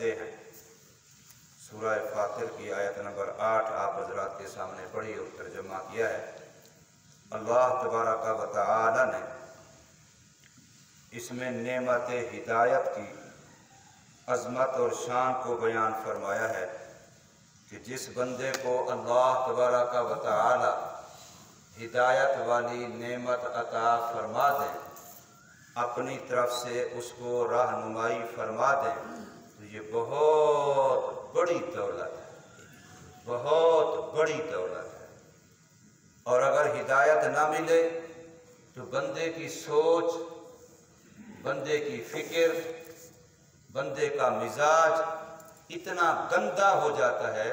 کرتے ہیں۔ سورہ فاطر کی آیت نمبر 8 آپ حضرات کے سامنے پڑھی اور ترجمہ کیا ہے۔ اللہ تبارک و تعالی نے اس میں نعمت ہدایت کی عظمت اور شان کو بیان فرمایا ہے کہ جس بندے کو اللہ تبارک و تعالی ہدایت والی نعمت عطا فرما دیں، اپنی طرف سے اس کو رہنمائی فرما دیں، تو یہ بہت بڑی دولت ہے، بہت بڑی دولت ہے۔ اور اگر ہدایت نہ ملے تو بندے کی سوچ، بندے کی فکر، بندے کا مزاج اتنا گندا ہو جاتا ہے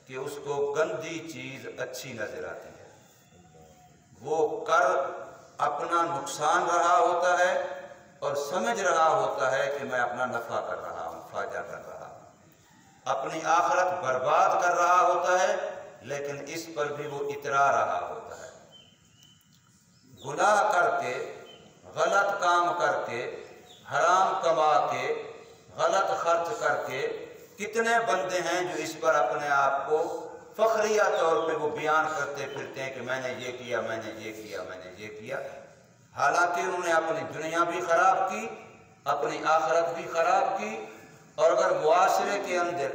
کہ اس کو گندی چیز اچھی نظر آتی ہے، وہ کر اپنا نقصان رہا ہوتا ہے اور سمجھ رہا ہوتا ہے کہ میں اپنا نفع کر رہا ہوں، فائدہ کر رہا ہوں، اپنی آخرت برباد کر رہا ہوتا ہے، لیکن اس پر بھی وہ اترا رہا ہوتا ہے۔ گناہ کر کے، غلط کام کر کے، حرام کما کے، غلط خرچ کر کے کتنے بندے ہیں جو اس پر اپنے آپ کو فخریہ طور پہ وہ بیان کرتے پھرتے ہیں کہ میں نے یہ کیا، میں نے یہ کیا، میں نے یہ کیا، حالانکہ انہوں نے اپنی دنیا بھی خراب کی، اپنی آخرت بھی خراب کی۔ اور اگر معاشرے کے اندر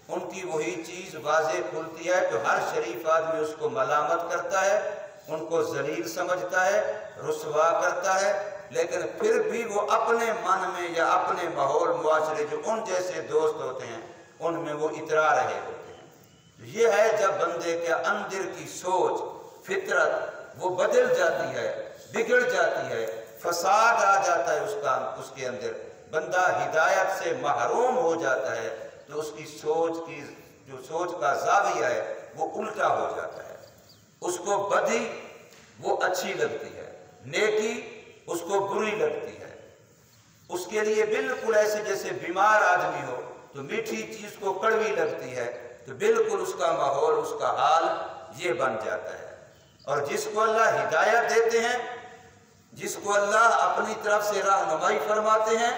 ان کی وہی چیز واضح کھلتی ہے تو ہر شریف آدمی اس کو ملامت کرتا ہے، ان کو ذلیل سمجھتا ہے، رسوا کرتا ہے، لیکن پھر بھی وہ اپنے من میں یا اپنے ماحول معاشرے جو ان جیسے دوست ہوتے ہیں ان میں وہ اترا رہے ہوتے ہیں۔ یہ ہے جب بندے کے اندر کی سوچ، فطرت وہ بدل جاتی ہے، بگڑ جاتی ہے، فساد آ جاتا ہے اس کے اندر، بندہ ہدایت سے محروم ہو جاتا ہے، تو اس کی سوچ کا زاویہ ہے وہ الٹا ہو جاتا ہے، اس کو بدی وہ اچھی لگتی ہے، نیکی اس کو بری لگتی ہے، اس کے لیے بالکل ایسے جیسے بیمار آدمی ہو تو میٹھی چیز کو کڑوی لگتی ہے، تو بالکل اس کا ماحول، اس کا حال یہ بن جاتا ہے۔ اور جس کو اللہ ہدایت دیتے ہیں، جس کو اللہ اپنی طرف سے رہنمائی فرماتے ہیں،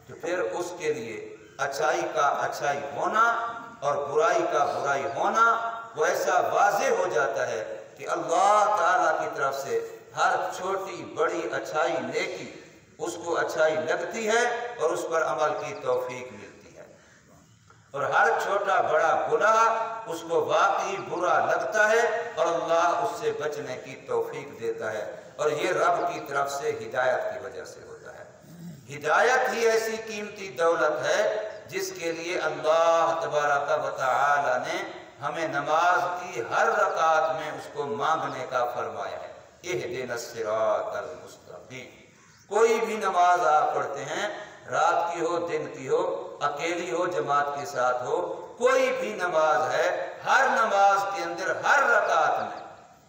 تو پھر اس کے لیے اچھائی کا اچھائی ہونا اور برائی کا برائی ہونا وہ ایسا واضح ہو جاتا ہے کہ اللہ تعالیٰ کی طرف سے ہر چھوٹی بڑی اچھائی، نیکی اس کو اچھائی لگتی ہے اور اس پر عمل کی توفیق ملتی ہے، اور ہر چھوٹا بڑا گناہ اس کو واقعی برا لگتا ہے اور اللہ اس سے بچنے کی توفیق دیتا ہے، اور یہ رب کی طرف سے ہدایت کی وجہ سے ہوتا ہے۔ ہدایت ہی ایسی قیمتی دولت ہے جس کے لیے اللہ تبارک و تعالی نے ہمیں نماز کی ہر رکعت میں اس کو مانگنے کا فرمایا ہے، اہدنا الصراط المستقیم۔ کوئی بھی نماز آپ پڑھتے ہیں، رات کی ہو، دن کی ہو، اکیلی ہو، جماعت کے ساتھ ہو، کوئی بھی نماز ہے، ہر نماز کے اندر ہر رکعت میں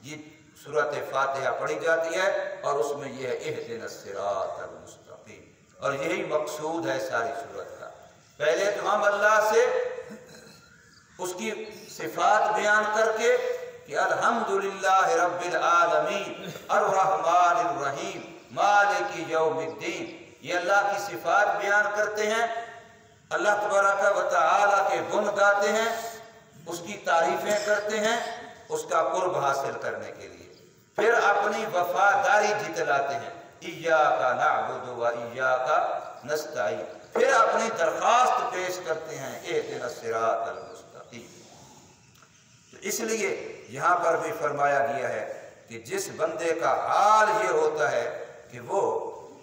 یہ سورۃ فاتحہ پڑھی جاتی ہے، اور اس میں یہ ہے اہدنا الصراط المستقیم، اور یہی مقصود ہے ساری سورت کا۔ پہلے تو ہم اللہ سے اس کی صفات بیان کر کے کہ الحمدللہ رب العالمین الرحمن الرحیم مالک یوم الدین، یہ اللہ کی صفات بیان کرتے ہیں، اللہ تبارک و تعالی کے گن گاتے ہیں، اس کی تعریفیں کرتے ہیں اس کا قرب حاصل کرنے کے لیے، پھر اپنی وفاداری جتلاتے ہیں، ایاک نعبد و ایاک نستعین، پھر اپنی درخواست پیش کرتے ہیں اہدنا الصراط المستقیم۔ تو اس لیے یہاں پر بھی فرمایا گیا ہے کہ جس بندے کا حال یہ ہوتا ہے کہ وہ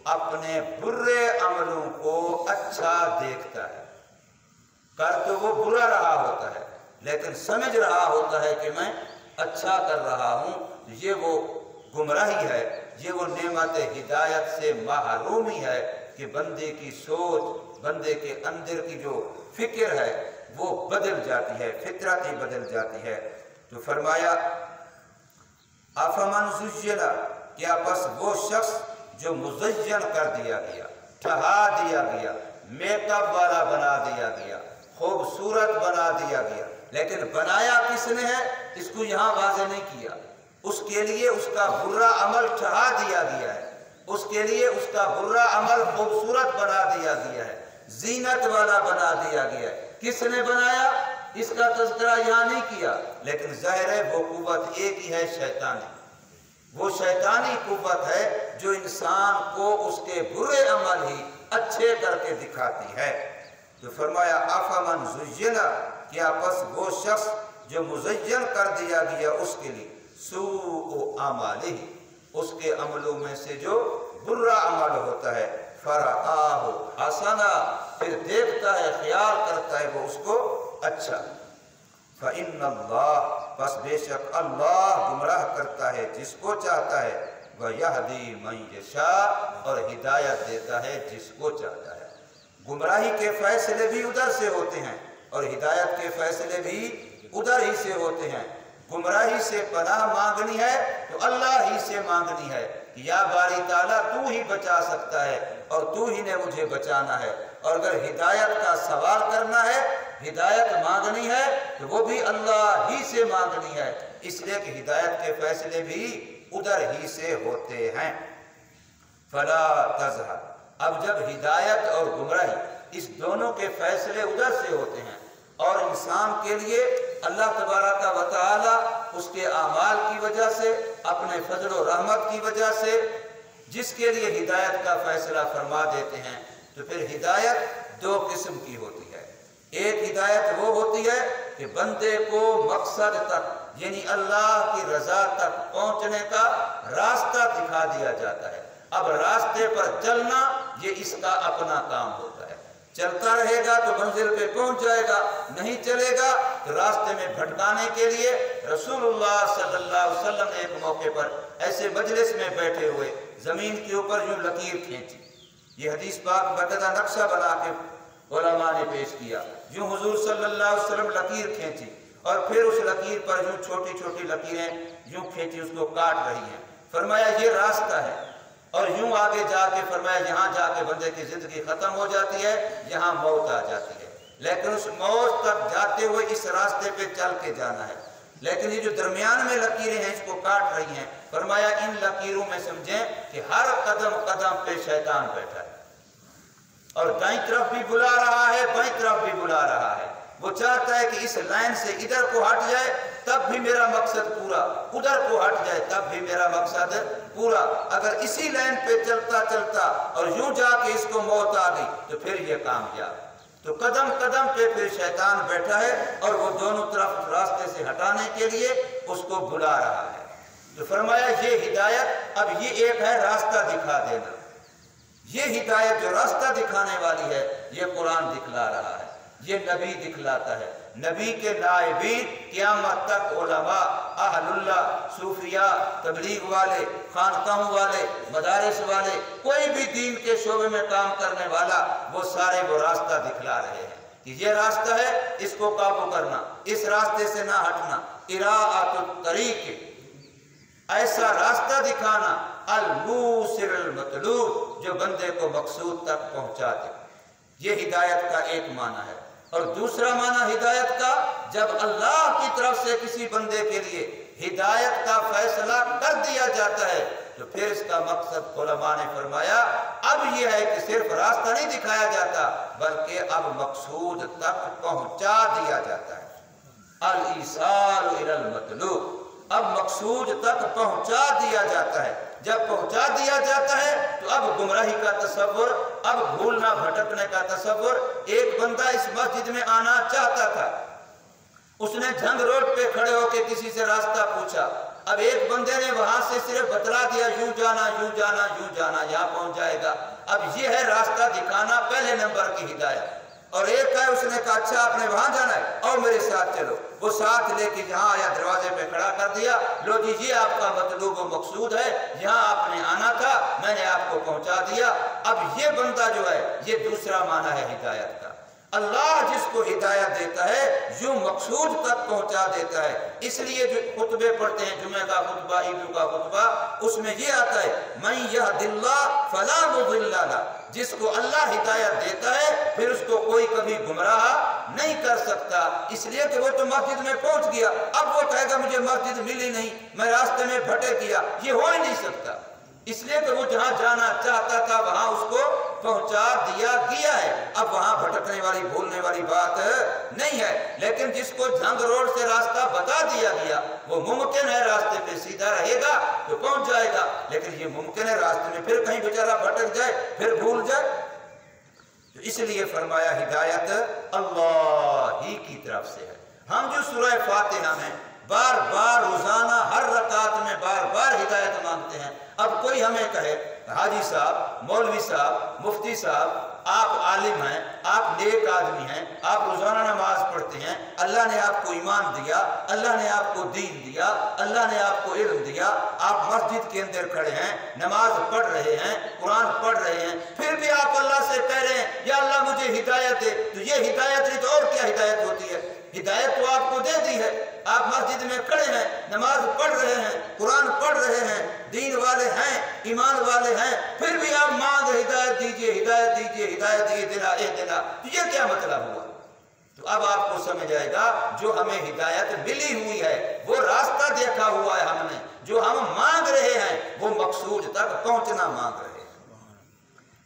اپنے برے عملوں کو اچھا دیکھتا ہے، کر تو وہ برا رہا ہوتا ہے لیکن سمجھ رہا ہوتا ہے کہ میں اچھا کر رہا ہوں، یہ وہ گمراہی ہے، یہ وہ نعمت ہدایت سے محرومی ہے کہ بندے کی سوچ، بندے کے اندر کی جو فکر ہے وہ بدل جاتی ہے، فطرت ہی بدل جاتی ہے۔ تو فرمایا افمن زین، کیا پس وہ شخص جو مزین کر دیا گیا، ٹھہا دیا گیا، میک اپ والا بنا دیا گیا، خوبصورت بنا دیا گیا، لیکن بنایا کس نے ہے اس کو یہاں واضح نہیں کیا، اس کے لیے اس کا برا عمل ٹھہا دیا گیا ہے، اس کے لیے اس کا برا عمل خوبصورت بنا دیا گیا ہے، زینت والا بنا دیا گیا ہے۔ کس نے بنایا اس کا تذکرہ یہاں نہیں کیا، لیکن ظاہر ہے وہ قوت ایک ہی ہے، شیطانی۔ وہ شیطانی قوت ہے جو انسان کو اس کے برے عمل ہی اچھے کر کے دکھاتی ہے۔ تو فرمایا افمن زینا، کیا پس وہ شخص جو مزین کر دیا گیا اس کے لیے سوء اعمالہ، اس کے عملوں میں سے جو برا عمل ہوتا ہے، فرآہ حسنا، پھر دیکھتا ہے، خیال کرتا ہے وہ اس کو اچھا، فإن اللہ، پس بے شک اللہ گمراہ کرتا ہے جس کو چاہتا ہے، وَيَهْدِي مَن يَشَاءُ، اور ہدایت دیتا ہے جس کو چاہتا ہے۔ گمراہی کے فیصلے بھی ادھر سے ہوتے ہیں اور ہدایت کے فیصلے بھی ادھر ہی سے ہوتے ہیں۔ گمراہی سے پناہ مانگنی ہے تو اللہ ہی سے مانگنی ہے کہ یا باری تعالیٰ تو ہی بچا سکتا ہے اور تو ہی نے مجھے بچانا ہے، اور اگر ہدایت کا سوال کرنا ہے، ہدایت مانگنی ہے تو وہ بھی اللہ ہی سے مانگنی ہے، اس لیے کہ ہدایت کے فیصلے بھی ادھر ہی سے ہوتے ہیں۔ فلا تذہب، اب جب ہدایت اور گمراہی اس دونوں کے فیصلے ادھر سے ہوتے ہیں اور انسان کے لیے اللہ تبارک و تعالی اس کے اعمال کی وجہ سے، اپنے فضل و رحمت کی وجہ سے جس کے لیے ہدایت کا فیصلہ فرما دیتے ہیں، تو پھر ہدایت دو قسم کی ہوتی ہے۔ ایک ہدایت وہ ہوتی ہے کہ بندے کو مقصد تک، یعنی اللہ کی رضا تک پہنچنے کا راستہ دکھا دیا جاتا ہے۔ اب راستے پر چلنا یہ اس کا اپنا کام ہوتا ہے، چلتا رہے گا تو منزل پہ پہنچ جائے گا، نہیں چلے گا تو راستے میں بھٹکانے کے لیے رسول اللہ صلی اللہ علیہ وسلم نے ایک موقع پر ایسے مجلس میں بیٹھے ہوئے زمین کے اوپر یوں لکیر کھینچی، یہ حدیث پاک باقاعدہ نقشہ بنا کے علماء نے پیش کیا، یوں حضور صلی اللہ علیہ وسلم لکیر کھینچی اور پھر اس لکیر پر یوں چھوٹی چھوٹی لکیریں یوں کھینچی، اس کو کاٹ رہی ہیں، فرمایا یہ راستہ ہے، اور یوں آگے جا کے فرمایا یہاں جا کے بندے کی زندگی ختم ہو جاتی ہے، یہاں موت آ جاتی ہے، لیکن اس موت تک جاتے ہوئے اس راستے پہ چل کے جانا ہے، لیکن یہ جو درمیان میں لکیریں ہیں اس کو کاٹ رہی ہیں، فرمایا ان لکیروں میں سمجھیں کہ ہر قدم قدم پہ شیطان بیٹھا ہے اور دائیں طرف بھی بلا رہا ہے، بائیں طرف بھی بلا رہا ہے، وہ چاہتا ہے کہ اس لائن سے ادھر کو ہٹ جائے تب بھی میرا مقصد پورا، ادھر کو ہٹ جائے تب بھی میرا مقصد پورا، اگر اسی لائن پہ چلتا چلتا اور یوں جا کے اس کو موت آ گئی تو پھر یہ کامیاب۔ تو قدم قدم پہ پھر شیطان بیٹھا ہے اور وہ دونوں طرف راستے سے ہٹانے کے لیے اس کو بلا رہا ہے۔ تو فرمایا یہ ہدایت، اب یہ ایک ہے راستہ دکھا دینا، یہ ہدایت جو راستہ دکھانے والی ہے یہ قرآن دکھلا رہا ہے، یہ نبی دکھلاتا ہے، نبی کے نائبین قیامت تک علماء، اہل اللہ، صوفیاء، تبلیغ والے، خانقاہوں والے، مدارس والے، کوئی بھی دین کے شعبے میں کام کرنے والا، وہ سارے وہ راستہ دکھلا رہے ہیں کہ یہ راستہ ہے، اس کو قابو کرنا، اس راستے سے نہ ہٹنا، اراءۃ الطریق، ایسا راستہ دکھانا الموصل المطلوب، جو بندے کو مقصود تک پہنچا دے، یہ ہدایت کا ایک معنی ہے۔ اور دوسرا معنی ہدایت کا، جب اللہ کی طرف سے کسی بندے کے لیے ہدایت کا فیصلہ کر دیا جاتا ہے تو پھر اس کا مقصد علماء نے فرمایا اب یہ ہے کہ صرف راستہ نہیں دکھایا جاتا بلکہ اب مقصود تک پہنچا دیا جاتا ہے۔ الایصال الی المطلوب، اب مقصود تک پہنچا دیا جاتا ہے، جب پہنچا دیا جاتا ہے تو اب گمراہی کا تصور، اب بھولنا بھٹکنے کا تصور۔ ایک بندہ اس مسجد میں آنا چاہتا تھا، اس نے جھنگ روڈ پہ کھڑے ہو کے کسی سے راستہ پوچھا، اب ایک بندے نے وہاں سے صرف بتلا دیا یوں جانا یوں جانا یوں جانا، یہاں پہنچ جائے گا۔ اب یہ ہے راستہ دکھانا پہلے نمبر کی ہدایت۔ اور ایک ہے اس نے کہا اچھا آپ نے وہاں جانا ہے اور میرے ساتھ چلو، وہ ساتھ لے کے جہاں آیا دروازے پہ کھڑا کر دیا، لو جی یہ آپ کا مطلوب و مقصود ہے، یہاں آپ نے آنا تھا، میں نے آپ کو پہنچا دیا۔ اب یہ بندہ جو ہے یہ دوسرا معنی ہے ہدایت کا۔ اللہ جس کو ہدایت دیتا ہے یوں مقصود تک پہنچا دیتا ہے۔ اس لیے جو خطبے پڑھتے ہیں، جمعہ کا خطبہ، عید کا خطبہ، اس میں یہ آتا ہے من یہد اللہ فلا مضل لہ، جس کو اللہ ہدایت دیتا ہے پھر اس کو کوئی کبھی گمراہ نہیں کر سکتا، اس لیے کہ وہ تو مسجد میں پہنچ گیا، اب وہ کہے گا مجھے مسجد ملی نہیں، میں راستے میں بھٹک گیا، یہ ہو ہی نہیں سکتا، اس لیے کہ وہ جہاں جانا چاہتا تھا وہاں اس کو پہنچا دیا گیا ہے۔ اب وہاں بھٹکنے والی بھولنے والی بات نہیں ہے، لیکن جس کو جھنگ روڈ سے راستہ بتا دیا گیا وہ ممکن ہے راستے پہ سیدھا رہے گا تو پہنچ جائے گا، لیکن یہ ممکن ہے راستے میں پھر کہیں بیچارہ بھٹک جائے، پھر بھول جائے۔ تو اس لیے فرمایا ہدایت اللہ ہی کی طرف سے ہے۔ ہم جو سورہ فاتحہ میں بار بار روزانہ ہر رکعت میں بار بار ہدایت مانگتے ہیں، اب کوئی ہمیں کہے حاجی صاحب، مولوی صاحب، مفتی صاحب، آپ عالم ہیں، آپ نیک آدمی ہیں، آپ روزانہ نماز پڑھتے ہیں، اللہ نے آپ کو ایمان دیا، اللہ نے آپ کو دین دیا، اللہ نے آپ کو علم دیا، آپ مسجد کے اندر کھڑے ہیں، نماز پڑھ رہے ہیں، قرآن پڑھ رہے ہیں، پھر بھی آپ اللہ سے کہہ رہے ہیں یا اللہ مجھے ہدایت دے، تو یہ ہدایت نہیں تو اور کیا ہدایت ہوتی ہے؟ ہدایت تو آپ کو دے دی ہے، آپ مسجد میں کھڑے ہیں، نماز پڑھ رہے ہیں، قرآن پڑھ رہے ہیں، دین والے ہیں، ایمان والے ہیں، پھر بھی آپ مانگ ہدایت دیجئے، ہدایت دیجئے، ہدایت دینا اے دینا، تو یہ کیا مطلب ہوا؟ تو اب آپ کو سمجھ آئے گا جو ہمیں ہدایت ملی ہوئی ہے وہ راستہ دیکھا ہوا ہے ہم نے، جو ہم مانگ رہے ہیں وہ مقصود تک پہنچنا مانگ رہے ہیں۔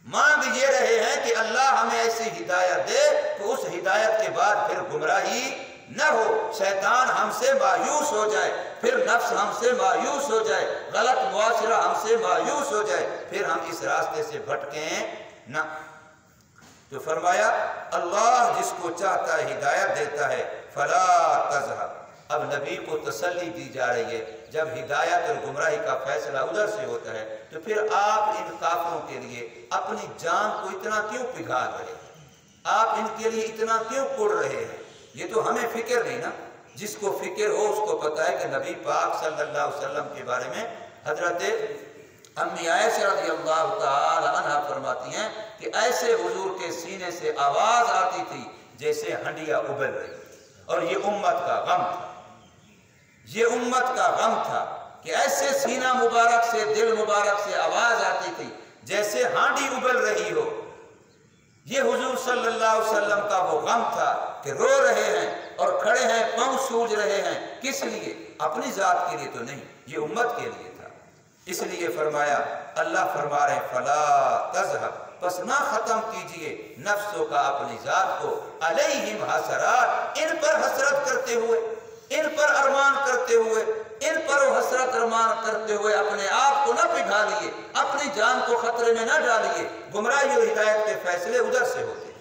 مانگ یہ رہے ہیں کہ اللہ ہمیں ایسی ہدایت دے کہ اس ہدایت کے بعد پھر گمراہی نہ ہو، شیطان ہم سے مایوس ہو جائے، پھر نفس ہم سے مایوس ہو جائے، غلط معاشرہ ہم سے مایوس ہو جائے، پھر ہم اس راستے سے بھٹکیں نہ۔ تو فرمایا اللہ جس کو چاہتا ہے ہدایت دیتا ہے، فلا تذہب۔ اب نبی کو تسلی دی جا رہی ہے، جب ہدایت اور گمراہی کا فیصلہ ادھر سے ہوتا ہے تو پھر آپ ان کافروں کے لیے اپنی جان کو اتنا کیوں پگھال رہے ہیں؟ آپ ان کے لیے اتنا کیوں کڑ رہے ہیں؟ یہ تو ہمیں فکر نہیں نا۔ جس کو فکر ہو اس کو پتا ہے کہ نبی پاک صلی اللہ علیہ وسلم کے بارے میں حضرت امی عائشہ رضی اللہ تعالی عنہ فرماتی ہیں کہ ایسے حضور کے سینے سے آواز آتی تھی جیسے ہنڈیا ابل رہی، اور یہ امت کا غم تھا، یہ امت کا غم تھا کہ ایسے سینہ مبارک سے، دل مبارک سے آواز آتی تھی جیسے ہانڈی ابل رہی ہو۔ یہ حضور صلی اللہ علیہ وسلم کا وہ غم تھا کہ رو رہے ہیں اور کھڑے ہیں، پاؤں سوج رہے ہیں، کس لیے؟ اپنی ذات کے لیے تو نہیں، یہ امت کے لیے تھا۔ اس لیے فرمایا، اللہ فرما رہے فلا تذہب، پس نہ ختم کیجئے نفسوں کا اپنی ذات کو، علیہم حسرات، ان پر حسرت کرتے ہوئے، ان پر ارمان کرتے ہوئے، ان پر حسرت ارمان کرتے ہوئے اپنے آپ کو نہ پگھالیے، اپنی جان کو خطرے میں نہ ڈالیے۔ گمراہی اور ہدایت کے فیصلے ادھر سے ہوتے ہیں،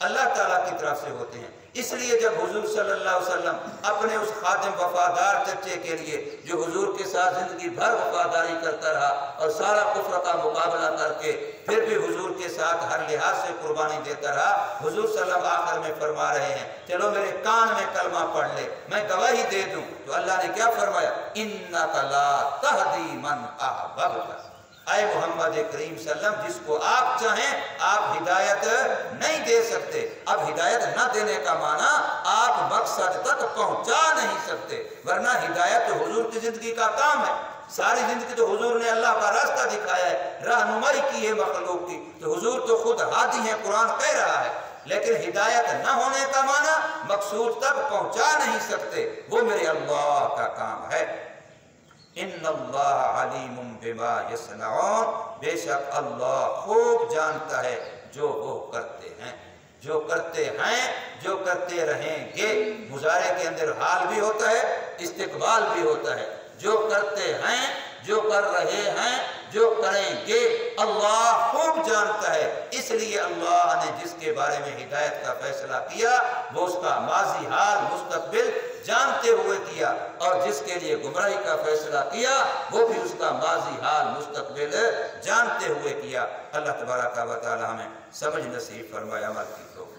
اللہ تعالیٰ کی طرف سے ہوتے ہیں۔ اس لیے جب حضور صلی اللہ علیہ وسلم اپنے اس خادم وفادار چچے کے لیے جو حضور کے ساتھ زندگی بھر وفاداری کرتا رہا اور سارا کفر کا مقابلہ کر کے پھر بھی حضور کے ساتھ ہر لحاظ سے قربانی دیتا رہا، حضور صلی اللہ علیہ وسلم آخر میں فرما رہے ہیں چلو میرے کان میں کلمہ پڑھ لے، میں گواہی دے دوں۔ تو اللہ نے کیا فرمایا؟ اِنَّكَ لَا تَهْدِي مَنْ أَحْبَبْتَ، اے محمد کریم صلی اللہ علیہ وسلم جس کو آپ چاہیں آپ ہدایت نہیں دے سکتے۔ اب ہدایت نہ دینے کا معنی آپ مقصد تک پہنچا نہیں سکتے، ورنہ ہدایت تو حضور کی زندگی کا کام ہے۔ ساری زندگی تو حضور نے اللہ کا راستہ دکھایا ہے، رہنمائی کی ہے مخلوق کی، تو حضور تو خود ہادی ہیں، قرآن کہہ رہا ہے۔ لیکن ہدایت نہ ہونے کا معنی مقصود تک پہنچا نہیں سکتے، وہ میرے اللہ کا کام ہے۔ ان اللہ علیم بما یصنعون، بے شک اللہ خوب جانتا ہے جو وہ کرتے ہیں، جو کرتے ہیں، جو کرتے رہیں گے۔ مضارع کے اندر حال بھی ہوتا ہے، استقبال بھی ہوتا ہے۔ جو کرتے ہیں، جو کر رہے ہیں، جو کریں گے، اللہ خوب جانتا ہے۔ اس لیے اللہ نے جس کے بارے میں ہدایت کا فیصلہ کیا وہ اس کا ماضی حال مستقبل جانتے ہوئے کیا، اور جس کے لیے گمراہی کا فیصلہ کیا وہ بھی اس کا ماضی حال مستقبل جانتے ہوئے کیا۔ اللہ تبارک و تعالی ہمیں سمجھ نصیب فرمائے، عمل کی توفیق۔